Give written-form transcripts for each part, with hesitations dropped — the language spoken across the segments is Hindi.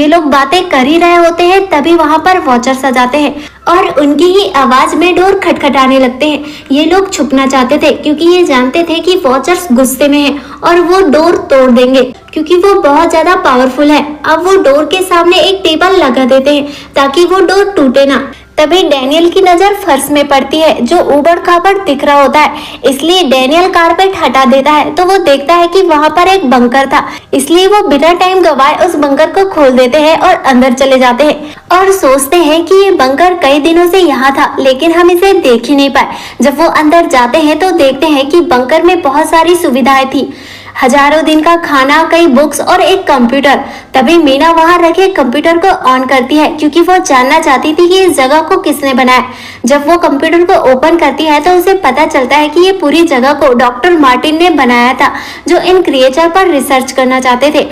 ये लोग बातें कर ही रहे होते हैं तभी वहाँ पर वॉचर्स आ जाते हैं और उनकी ही आवाज में डोर खटखटाने लगते हैं। ये लोग छुपना चाहते थे क्योंकि ये जानते थे कि वॉचर्स गुस्से में हैं और वो डोर तोड़ देंगे क्योंकि वो बहुत ज्यादा पावरफुल है। अब वो डोर के सामने एक टेबल लगा देते हैं ताकि वो डोर टूटे ना। तभी डैनियल की नजर फर्श में पड़ती है जो ऊबड़ खाबड़ दिख रहा होता है, इसलिए डैनियल कारपेट हटा देता है तो वो देखता है कि वहाँ पर एक बंकर था, इसलिए वो बिना टाइम गवाए उस बंकर को खोल देते हैं और अंदर चले जाते हैं और सोचते हैं कि ये बंकर कई दिनों से यहाँ था लेकिन हम इसे देख ही नहीं पाए। जब वो अंदर जाते हैं तो देखते हैं कि बंकर में बहुत सारी सुविधाएं थी, हजारों दिन का खाना, कई बुक्स और एक कंप्यूटर। तभी मीना वहां रखे कंप्यूटर को ऑन करती है क्योंकि वो जानना चाहती थी कि इस जगह को किसने बनाया। जब वो कंप्यूटर को ओपन करती है तो उसे पता चलता है कि ये पूरी जगह को डॉक्टर मार्टिन ने बनाया था जो इन क्रिएचर पर रिसर्च करना चाहते थे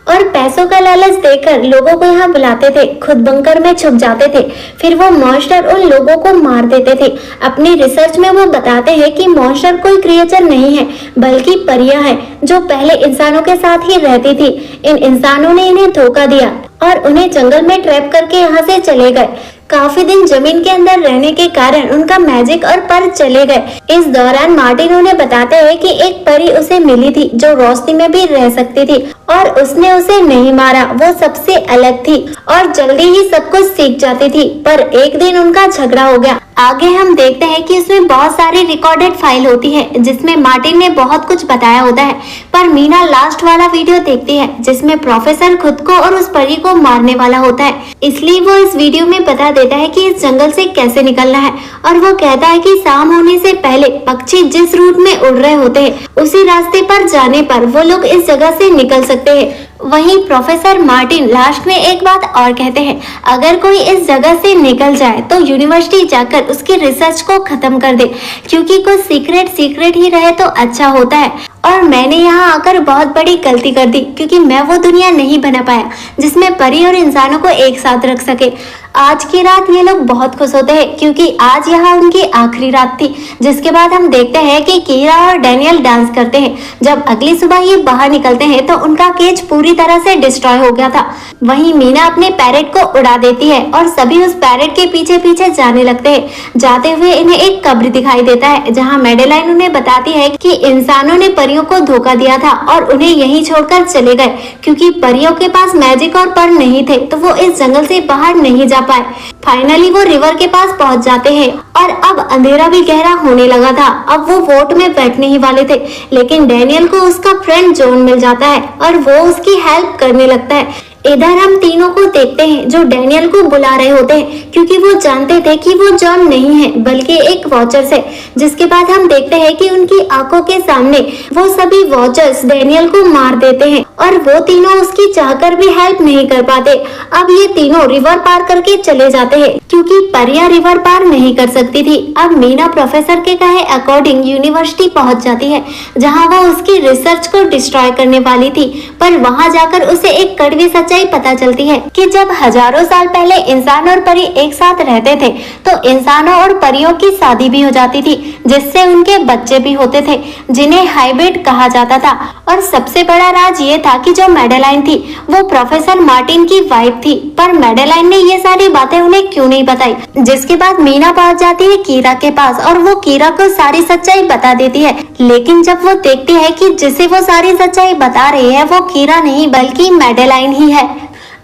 और पैसों का लालच देकर लोगों को यहाँ बुलाते थे, खुद बंकर में छुप जाते थे। फिर वो मॉन्स्टर उन लोगों को मार देते थे। अपनी रिसर्च में वो बताते हैं कि मॉन्स्टर कोई क्रिएचर नहीं है बल्कि परियां हैं जो पहले इंसानों के साथ ही रहती थी। इन इंसानों ने इन्हें धोखा दिया और उन्हें जंगल में ट्रैप करके यहाँ से चले गए। काफी दिन जमीन के अंदर रहने के कारण उनका मैजिक और पर चले गए। इस दौरान मार्टिन उन्हें बताते हैं कि एक परी उसे मिली थी जो रोशनी में भी रह सकती थी और उसने उसे नहीं मारा, वो सबसे अलग थी और जल्दी ही सब कुछ सीख जाती थी। पर एक दिन उनका झगड़ा हो गया। आगे हम देखते हैं कि इसमें बहुत सारी रिकॉर्डेड फाइल होती है जिसमें मार्टिन ने बहुत कुछ बताया होता है, पर मीना लास्ट वाला वीडियो देखती है जिसमें प्रोफेसर खुद को और उस परी को मारने वाला होता है। इसलिए वो इस वीडियो में बता देता है कि इस जंगल से कैसे निकलना है और वो कहता है कि शाम होने से पहले पक्षी जिस रूट में उड़ रहे होते हैं उसी रास्ते पर जाने पर वो लोग इस जगह से निकल सकते हैं। वहीं प्रोफेसर मार्टिन लास्ट में एक बात और कहते हैं, अगर कोई इस जगह से निकल जाए तो यूनिवर्सिटी जाकर उसकी रिसर्च को खत्म कर दे क्योंकि कुछ सीक्रेट ही रहे तो अच्छा होता है। और मैंने यहाँ आकर बहुत बड़ी गलती कर दी क्योंकि मैं वो दुनिया नहीं बना पाया जिसमें परी और इंसानों को एक साथ रख सके। आज की रात ये लोग बहुत खुश होते हैं क्योंकि आज यहाँ उनकी आखिरी रात थी। जिसके बाद हम देखते हैं कि कीरा और डैनियल डांस करते हैं। जब अगली सुबह ये बाहर निकलते हैं तो उनका केज पूरी तरह से डिस्ट्रॉय हो गया था। वहीं मीना अपने पैरेट को उड़ा देती है और सभी उस पैरेट के पीछे पीछे जाने लगते हैं। जाते हुए इन्हें एक कब्र दिखाई देता है जहाँ मैडेलाइन उन्हें बताती है कि इंसानों ने परियों को धोखा दिया था और उन्हें यहीं छोड़कर चले गए क्योंकि परियों के पास मैजिक और पर नहीं थे तो वो इस जंगल से बाहर नहीं जा पाए। फाइनली वो रिवर के पास पहुंच जाते हैं और अब अंधेरा भी गहरा होने लगा था। अब वो वोट में बैठने ही वाले थे लेकिन डैनियल को उसका फ्रेंड जॉन मिल जाता है और वो उसकी हेल्प करने लगता है। इधर हम तीनों को देखते हैं जो डैनियल को बुला रहे होते हैं क्योंकि वो जानते थे कि वो जॉन नहीं है बल्कि एक वॉचर्स है। जिसके बाद हम देखते हैं कि उनकी आंखों के सामने वो सभी वॉचर्स डैनियल को मार देते हैं और वो तीनों उसकी चाहकर भी हेल्प नहीं कर पाते। अब ये तीनों रिवर पार करके चले जाते हैं क्योंकि परियां रिवर पार नहीं कर सकती थी। अब मीना प्रोफेसर के कहे अकॉर्डिंग यूनिवर्सिटी पहुंच जाती है जहाँ वो उसकी रिसर्च को डिस्ट्रॉय करने वाली थी, पर वहाँ जाकर उसे एक कड़वी सच्चाई पता चलती है कि जब हजारों साल पहले इंसान और परी एक साथ रहते थे तो इंसानों और परियों की शादी भी हो जाती थी जिससे उनके बच्चे भी होते थे जिन्हें हाइब्रिड कहा जाता था। और सबसे बड़ा राज ये था कि जो मैडेलाइन थी वो प्रोफेसर मार्टिन की वाइफ थी, पर मैडेलाइन ने ये सारी बातें उन्हें क्यों नहीं बताई। जिसके बाद मीना पहुंच जाती है कीरा के पास और वो कीरा को सारी सच्चाई बता देती है। लेकिन जब वो देखती है कि जिसे वो सारी सच्चाई बता रही है वो कीरा नहीं बल्कि मैडेलाइन ही है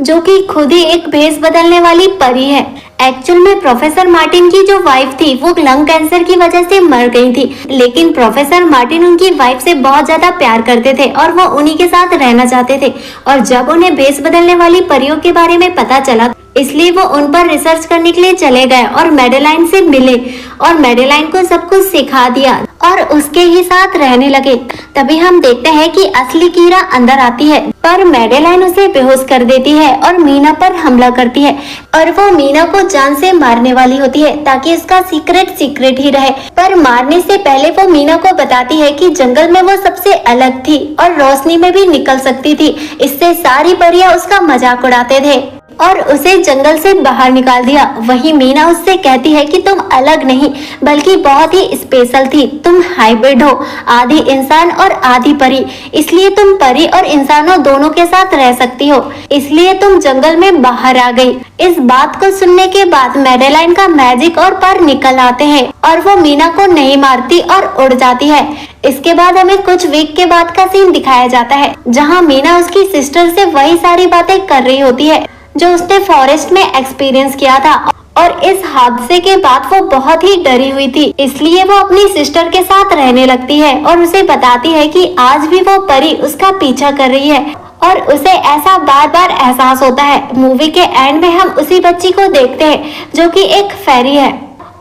जो कि खुद ही एक भेष बदलने वाली परी है। एक्चुअल में प्रोफेसर मार्टिन की जो वाइफ थी वो लंग कैंसर की वजह से मर गई थी, लेकिन प्रोफेसर मार्टिन उनकी वाइफ से बहुत ज्यादा प्यार करते थे और वो उन्हीं के साथ रहना चाहते थे। और जब उन्हें भेष बदलने वाली परियों के बारे में पता चला इसलिए वो उन पर रिसर्च करने के लिए चले गए और मैडेलाइन से मिले और मैडेलाइन को सब कुछ सिखा दिया और उसके ही साथ रहने लगे। तभी हम देखते हैं कि असली कीरा अंदर आती है पर मैडेलाइन उसे बेहोश कर देती है और मीना पर हमला करती है और वो मीना को जान से मारने वाली होती है ताकि उसका सीक्रेट ही रहे। पर मारने से पहले वो मीना को बताती है कि जंगल में वो सबसे अलग थी और रोशनी में भी निकल सकती थी, इससे सारी परियां उसका मजाक उड़ाते थे। और उसे जंगल से बाहर निकाल दिया। वहीं मीना उससे कहती है कि तुम अलग नहीं बल्कि बहुत ही स्पेशल थी, तुम हाइब्रिड हो, आधी इंसान और आधी परी, इसलिए तुम परी और इंसानों दोनों के साथ रह सकती हो, इसलिए तुम जंगल में बाहर आ गई। इस बात को सुनने के बाद मैडेलाइन का मैजिक और पर निकल आते हैं और वो मीना को नहीं मारती और उड़ जाती है। इसके बाद हमें कुछ वीक के बाद का सीन दिखाया जाता है जहाँ मीना उसकी सिस्टर से वही सारी बातें कर रही होती है जो उसने फॉरेस्ट में एक्सपीरियंस किया था, और इस हादसे के बाद वो बहुत ही डरी हुई थी, इसलिए वो अपनी सिस्टर के साथ रहने लगती है और उसे बताती है कि आज भी वो परी उसका पीछा कर रही है और उसे ऐसा बार बार एहसास होता है। मूवी के एंड में हम उसी बच्ची को देखते हैं जो कि एक फेरी है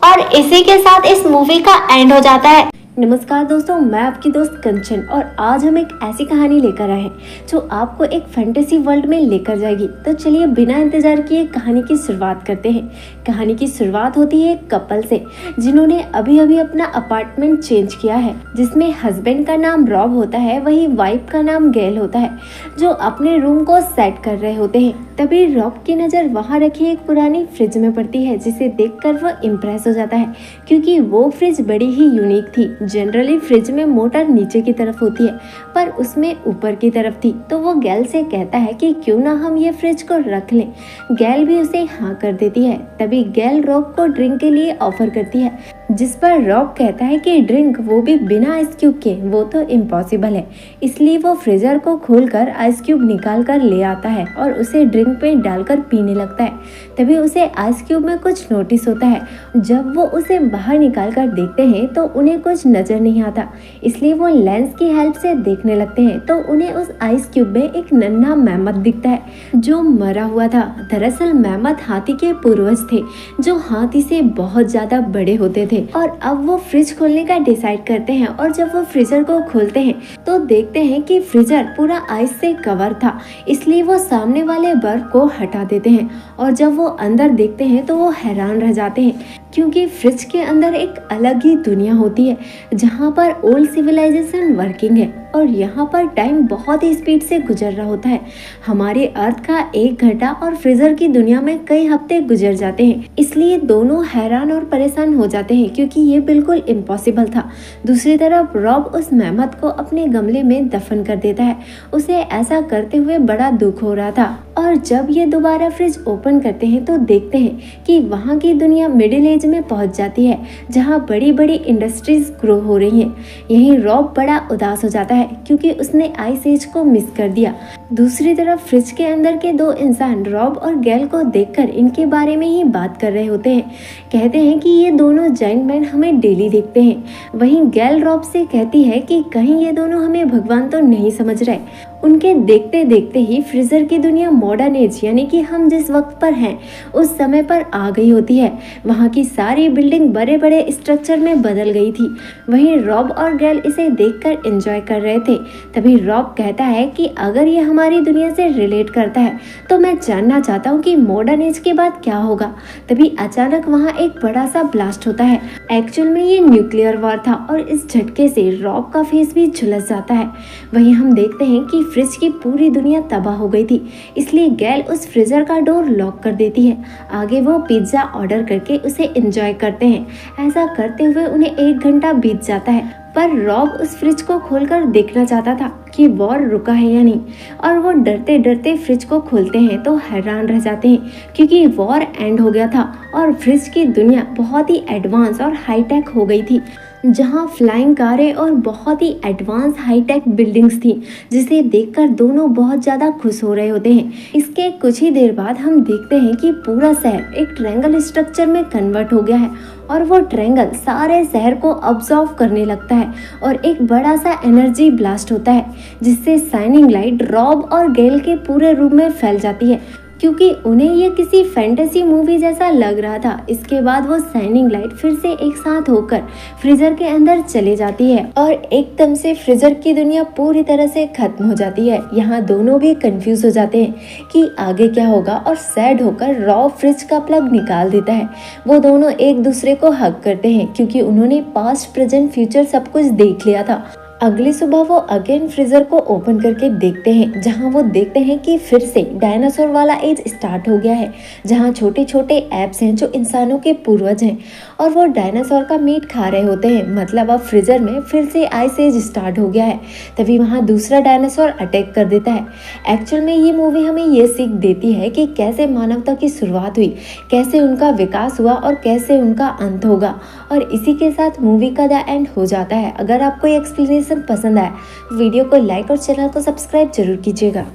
और इसी के साथ इस मूवी का एंड हो जाता है। नमस्कार दोस्तों, मैं आपकी दोस्त कंचन और आज हम एक ऐसी कहानी लेकर आए हैं जो आपको एक फैंटेसी वर्ल्ड में लेकर जाएगी। तो चलिए बिना इंतजार किए कहानी की शुरुआत करते हैं। कहानी की शुरुआत होती है एक कपल से जिन्होंने अभी अभी अपना अपार्टमेंट चेंज किया है, जिसमें हस्बैंड का नाम रॉब होता है, वही वाइफ का नाम गैल होता है, जो अपने रूम को सेट कर रहे होते हैं। तभी रॉब की नज़र वहाँ रखी एक पुरानी फ्रिज में पड़ती है, जिसे देखकर वह इम्प्रेस हो जाता है क्योंकि वो फ्रिज बड़ी ही यूनिक थी। जनरली फ्रिज में मोटर नीचे की तरफ होती है पर उसमें ऊपर की तरफ थी। तो वो गैल से कहता है कि क्यों ना हम ये फ्रिज को रख लें। गैल भी उसे हाँ कर देती है। तभी गैल रॉब को ड्रिंक के लिए ऑफर करती है, जिस पर रॉब कहता है कि ड्रिंक, वो भी बिना आइस क्यूब के, वो तो इम्पॉसिबल है। इसलिए वो फ्रीजर को खोलकर आइस क्यूब निकाल कर ले आता है और उसे ड्रिंक में डालकर पीने लगता है। तभी उसे आइस क्यूब में कुछ नोटिस होता है। जब वो उसे बाहर निकाल कर देखते हैं तो उन्हें कुछ नजर नहीं आता, इसलिए वो लेंस की हेल्प से देखने लगते हैं तो उन्हें उस आइस क्यूब में एक नन्हा मैमथ दिखता है जो मरा हुआ था। दरअसल मैमथ हाथी के पूर्वज थे जो हाथी से बहुत ज्यादा बड़े होते थे। और अब वो फ्रिज खोलने का डिसाइड करते हैं और जब वो फ्रीजर को खोलते हैं तो देखते हैं कि फ्रीजर पूरा आइस से कवर था, इसलिए वो सामने वाले बर्फ को हटा देते हैं। और जब वो अंदर देखते हैं तो वो हैरान रह जाते हैं क्योंकि फ्रिज के अंदर एक अलग ही दुनिया होती है जहाँ पर ओल्ड सिविलाइजेशन वर्किंग है और यहाँ पर टाइम बहुत ही स्पीड से गुजर रहा होता है। हमारे अर्थ का 1 घंटा और फ्रीजर की दुनिया में कई हफ्ते गुजर जाते हैं, इसलिए दोनों हैरान और परेशान हो जाते हैं क्योंकि ये बिल्कुल इम्पॉसिबल था। दूसरी तरफ रॉब उस मेहमत को अपने गमले में दफन कर देता है। उसे ऐसा करते हुए बड़ा दुख हो रहा था। और जब ये दोबारा फ्रिज ओपन करते हैं तो देखते हैं कि वहाँ की दुनिया मिडिल एज में पहुँच जाती है जहाँ बड़ी बड़ी इंडस्ट्रीज ग्रो हो रही हैं। यहीं रॉब बड़ा उदास हो जाता है क्योंकि उसने आइस एज को मिस कर दिया। दूसरी तरफ फ्रिज के अंदर के 2 इंसान रॉब और गैल को देखकर इनके बारे में ही बात कर रहे होते हैं। कहते हैं कि ये दोनों जाइंट मैन हमें डेली देखते हैं। वहीं गैल रॉब से कहती है कि कहीं ये दोनों हमें भगवान तो नहीं समझ रहे। उनके देखते देखते ही फ्रीजर की दुनिया मॉडर्न एज यानी कि हम जिस वक्त पर हैं उस समय पर आ गई होती है। वहाँ की सारी बिल्डिंग बड़े बड़े स्ट्रक्चर में बदल गई थी। वहीं रॉब और गैल इसे देखकर एंजॉय कर रहे थे। तभी रॉब कहता है कि अगर ये हमारी दुनिया से रिलेट करता है तो मैं जानना चाहता हूँ कि मॉडर्न एज के बाद क्या होगा। तभी अचानक वहाँ एक बड़ा सा ब्लास्ट होता है। एक्चुअल में ये न्यूक्लियर वॉर था और इस झटके से रॉब का फेस भी झुलस जाता है। वहीं हम देखते हैं कि फ्रिज की पूरी दुनिया तबाह हो गई थी, इसलिए गैल उस फ्रीजर का डोर लॉक कर देती है। आगे वो पिज्जा ऑर्डर करके उसे एंजॉय करते हैं। ऐसा करते हुए उन्हें 1 घंटा बीत जाता है पर रॉब उस फ्रिज को खोलकर देखना चाहता था कि वॉर रुका है या नहीं। और वो डरते डरते फ्रिज को खोलते हैं तो हैरान रह जाते हैं क्योंकि वॉर एंड हो गया था और फ्रिज की दुनिया बहुत ही एडवांस और हाईटेक हो गई थी, जहां फ्लाइंग कारें और बहुत ही एडवांस हाईटेक बिल्डिंग्स थी, जिसे देखकर दोनों बहुत ज़्यादा खुश हो रहे होते हैं। इसके कुछ ही देर बाद हम देखते हैं कि पूरा शहर एक ट्रायंगल स्ट्रक्चर में कन्वर्ट हो गया है और वो ट्रायंगल सारे शहर को अब्सॉर्ब करने लगता है और एक बड़ा सा एनर्जी ब्लास्ट होता है जिससे शाइनिंग लाइट रॉब और गैल के पूरे रूम में फैल जाती है क्योंकि उन्हें ये किसी फैंटेसी मूवी जैसा लग रहा था। इसके बाद वो शाइनिंग लाइट फिर से एक साथ होकर फ्रीजर के अंदर चले जाती है और एकदम से फ्रीजर की दुनिया पूरी तरह से खत्म हो जाती है। यहाँ दोनों भी कंफ्यूज हो जाते हैं कि आगे क्या होगा और सैड होकर रॉब फ्रिज का प्लग निकाल देता है। वो दोनों एक दूसरे को हग करते हैं क्योंकि उन्होंने पास्ट प्रेजेंट फ्यूचर सब कुछ देख लिया था। अगली सुबह वो अगेन फ्रीजर को ओपन करके देखते हैं, जहां वो देखते हैं कि फिर से डायनासोर वाला एज स्टार्ट हो गया है, जहां छोटे छोटे एप्स हैं जो इंसानों के पूर्वज हैं और वो डायनासोर का मीट खा रहे होते हैं। मतलब अब फ्रीजर में फिर से आइस एज स्टार्ट हो गया है। तभी वहां दूसरा डायनासोर अटैक कर देता है। एक्चुअल में ये मूवी हमें ये सीख देती है कि कैसे मानवता की शुरुआत हुई, कैसे उनका विकास हुआ और कैसे उनका अंत होगा। और इसी के साथ मूवी का द एंड हो जाता है। अगर आपको ये एक्सप्लेनेशन पसंद आया वीडियो को लाइक और चैनल को सब्सक्राइब जरूर कीजिएगा।